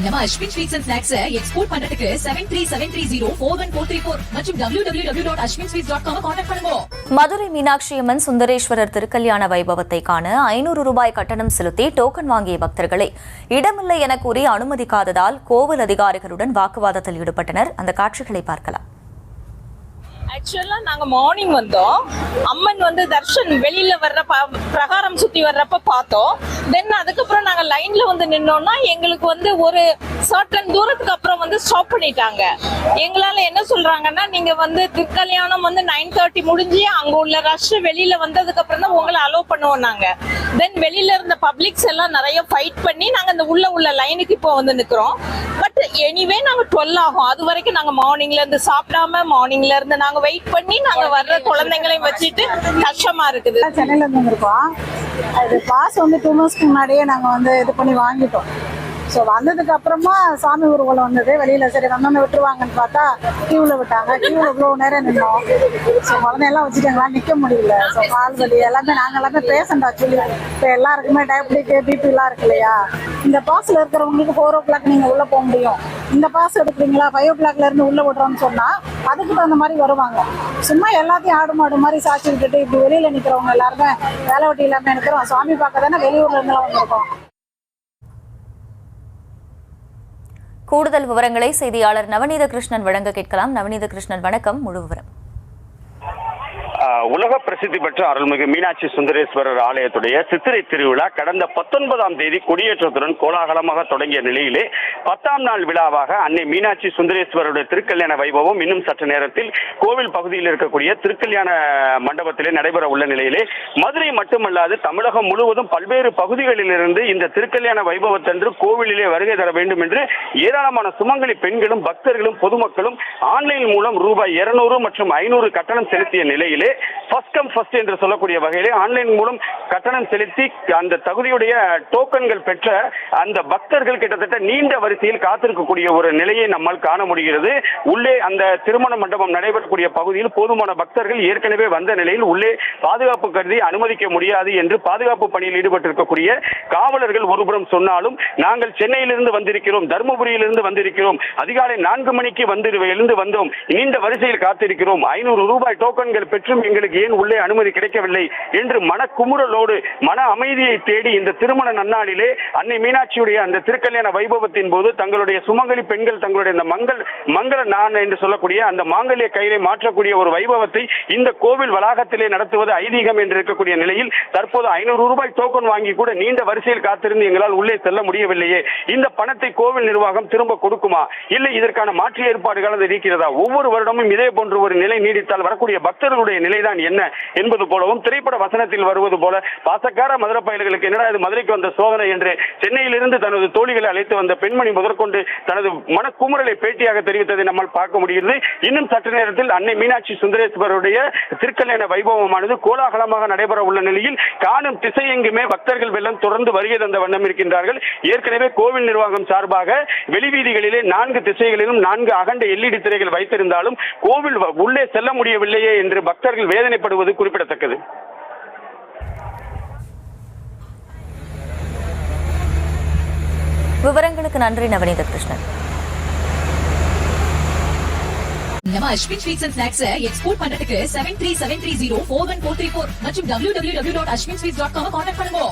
நம்ம Ashwin sweets and snacks export பண்றதுக்கு 7373041434 மற்றும் www.ashwinsweets.com கான்டாக்ட் பண்ணுங்க. மதுரை மீனாட்சி அம்மன் சுந்தரேஸ்வரர் திருக்கல்யாண வைபவத்தை காண 500 ரூபாய் கட்டணம் செலுத்தி டோக்கன் வாங்கிய பக்தர்களை இடமில்லை என கூறி அனுமதிக்காததால் கோவில் அதிகாரிகளுடன் வாக்குவாதத்தில் ஈடுபட்டனர். அந்த காட்சிகளை பார்க்கலாம். ஆக்சுவலா நாங்க மார்னிங் வந்தோம். அம்மன் தர்ஷன் வெளியில வர்ற பிரகாரம் சுத்தி வர்றப்ப பார்த்தோம். தென் அதுக்கப்புறம் நாங்க லைன்ல நின்னோம்னா எங்களுக்கு ஒரு சர்டன் தூரத்துக்கு அப்புறம் ஸ்டாப் பண்ணிட்டாங்க. எங்களால என்ன சொல்றாங்கன்னா, நீங்க திருக்கல்யாணம் 9:30 முடிஞ்சு அங்க உள்ள ரஷ் வெளியில வந்ததுக்கு அப்புறம் தான் உங்களை அலோவ் பண்ணுவோம் நாங்க. தென் வெளியில இருந்த பப்ளிக்ஸ் எல்லாம் நிறைய ஃபைட் பண்ணி நாங்க இந்த உள்ள லைனுக்கு இப்போ நிக்கிறோம். பட் எனிவே நாங்க 12 ஆகும். அது வரைக்கும் நாங்க மார்னிங்ல இருந்து சாப்பிடாம மார்னிங்ல இருந்து நாங்க வெயிட் பண்ணி நாங்க வர்ற குழந்தைங்களையும் வச்சுட்டு கஷ்டமா இருக்குது. சென்னையில இருந்து வந்திருக்கோம். அது பாஸ் 2 மாசத்துக்கு முன்னாடியே நாங்க இது பண்ணி வாங்கிட்டோம். ஸோ வந்ததுக்கு அப்புறமா சாமி ஊர்வலம் வந்தது. வெளியில சரி வந்தோன்னு விட்டுருவாங்கன்னு பார்த்தா கியூவில் விட்டாங்க. கியூவில் இவ்வளோ நேரம் நின்னோம். ஸோ குழந்தையெல்லாம் வச்சுட்டாங்களா, நிற்க முடியல. ஸோ கால் வலி எல்லாமே நாங்கள் எல்லாமே பேஷண்ட் ஆக்சுவலி. இப்போ எல்லாருக்குமே டயபெட்டிக் பிபிலாம் இருக்கு இல்லையா. இந்த பாஸில் இருக்கிறவங்களுக்கு 4 o'clock நீங்கள் உள்ளே போக முடியும். இந்த பாஸ் எடுக்கிறீங்களா 5 o'clockல இருந்து உள்ளே விடுறோம்னு சொன்னால் அதுக்கு தகுந்த மாதிரி வருவாங்க. சும்மா எல்லாத்தையும் ஆடு மாடு மாதிரி சாட்சி விட்டுட்டு இப்படி வெளியில் நிற்கிறவங்க எல்லாருமே வேலை வெட்டி இல்லாமல் நிற்கிறோம். சாமி பார்க்க தானே வெளியூர்ல இருந்தெல்லாம் வந்திருக்கோம். கூடுதல் விவரங்களை செய்தியாளர் நவநீத கிருஷ்ணன் வழங்க கேட்கலாம். நவநீத கிருஷ்ணன், வணக்கம். முழு விவரம். உலக பிரசித்தி பெற்ற அருள்மிகு மீனாட்சி சுந்தரேஸ்வரர் ஆலயத்துடைய சித்திரை திருவிழா கடந்த 19ஆம் தேதி கொடியேற்றத்துடன் கோலாகலமாக தொடங்கிய நிலையிலே 10ஆம் நாள் விழாவாக அன்னை மீனாட்சி சுந்தரேஸ்வரருடைய திருக்கல்யாண வைபவம் இன்னும் சற்று நேரத்தில் கோவில் பகுதியில் இருக்கக்கூடிய திருக்கல்யாண மண்டபத்திலே நடைபெற உள்ள நிலையிலே மதுரை மட்டுமல்லாது தமிழகம் முழுவதும் பல்வேறு பகுதிகளிலிருந்து இந்த திருக்கல்யாண வைபவத்தன்று கோவிலிலே வருகை தர வேண்டும் என்று ஏராளமான சுமங்கலி பெண்களும் பக்தர்களும் பொதுமக்களும் ஆன்லைன் மூலம் ரூபாய் 200 மற்றும் 500 கட்டணம் செலுத்திய நிலையிலே ஃபர்ஸ்ட் கம் ஃபர்ஸ்ட் என்று சொல்லக்கூடிய வகையிலே ஆன்லைன் மூலம் கட்டணம் செலுத்தி அந்த தகுதியுடைய டோக்கன்கள் பெற்ற அந்த பக்தர்கள் கிட்டத்தட்ட நீண்ட வரிசையில் காத்திருக்கக்கூடிய ஒரு நிலையை நம்மால் காண முடிகிறது. உள்ளே அந்த திருமண மண்டபம் நடைபெறக்கூடிய பகுதியில் போதுமான பக்தர்கள் ஏற்கனவே வந்த நிலையில் உள்ளே பாதுகாப்பு கருதி அனுமதிக்க முடியாது என்று பாதுகாப்பு பணியில் ஈடுபட்டிருக்கக்கூடிய காவலர்கள் ஒருபுறம் சொன்னாலும், நாங்கள் சென்னையிலிருந்து வந்திருக்கிறோம், தருமபுரியிலிருந்து வந்திருக்கிறோம், அதிகாலை 4 மணிக்கு எழுந்து வந்தோம், நீண்ட வரிசையில் காத்திருக்கிறோம், 500 ரூபாய் டோக்கன்கள் பெற்றும் எங்களுக்கு ஏன் உள்ளே அனுமதி கிடைக்கவில்லை என்று மனக்குமுறலோடு மன அமைதியை தேடி இந்த திருமண நன்னாளிலே அன்னை மீனாட்சியுடைய அந்த திருக்கல்யாண வைபவத்தின் போது தங்களுடைய சுமங்கலி பெண்கள் தங்களுடைய அந்த மங்கள நான் என்று சொல்லக்கூடிய அந்த மாங்கல்ய கயிறை மாற்றக்கூடிய ஒரு வைபவத்தை இந்த கோவில் வளாகத்திலே நடத்துவது ஐதீகம் என்று இருக்கக்கூடிய நிலையில் தற்போது 500 ரூபாய் டோக்கன் வாங்கி கூட நீண்ட வரிசையில் காத்திருந்து எங்களால் உள்ளே செல்ல முடியவில்லையே. இந்த பணத்தை கோவில் நிர்வாகம் திரும்ப கொடுக்குமா, இல்லை இதற்கான மாற்று ஏற்பாடுகள் அது இருக்கிறதா? ஒவ்வொரு வருடமும் இதே போன்ற ஒரு நிலை நீடித்தால் வரக்கூடிய பக்தர்களுடைய நிலைதான் என்ன என்பது போலவும் திரைப்பட வசனத்தில் வருவது போல பாசக்கார மதுரை பயல்களுக்கு என்னடா இது மதுரைக்கு வந்த சோதனை என்று சென்னையிலிருந்து தனது தோழிகளை அழைத்து வந்த பெண்மணி முதற்கொண்டு தனது மனக்குமுறலை பேட்டியாக தெரிவித்ததை நம்மால் பார்க்க முடிகிறது. இன்னும் சற்று நேரத்தில் அன்னை மீனாட்சி சுந்தரேஸ்வரருடைய திருக்கல்யாண வைபவமானது கோலாகலமாக நடைபெற உள்ள நிலையில் காணும் திசையெங்குமே பக்தர்கள் வெள்ளம் தொடர்ந்து வருகை தந்த வண்ணம் இருக்கின்றார்கள். ஏற்கனவே கோவில் நிர்வாகம் சார்பாக வெளிவீதிகளிலே 4 திசைகளிலும் 4 அகண்ட LED திரைகள் வைத்திருந்தாலும் கோவில் உள்ளே செல்ல முடியவில்லையே என்று பக்தர்கள் வேதனைப்படுவது குறிப்பிடத்தக்கது. விவரங்களுக்கு நன்றி நவநீத கிருஷ்ணன். நம்ம Ashwin sweets and snacks export பண்றதுக்கு 7373041434 மற்றும் www.ashwinsweets.com கான்டாக்ட் பண்ணுங்க.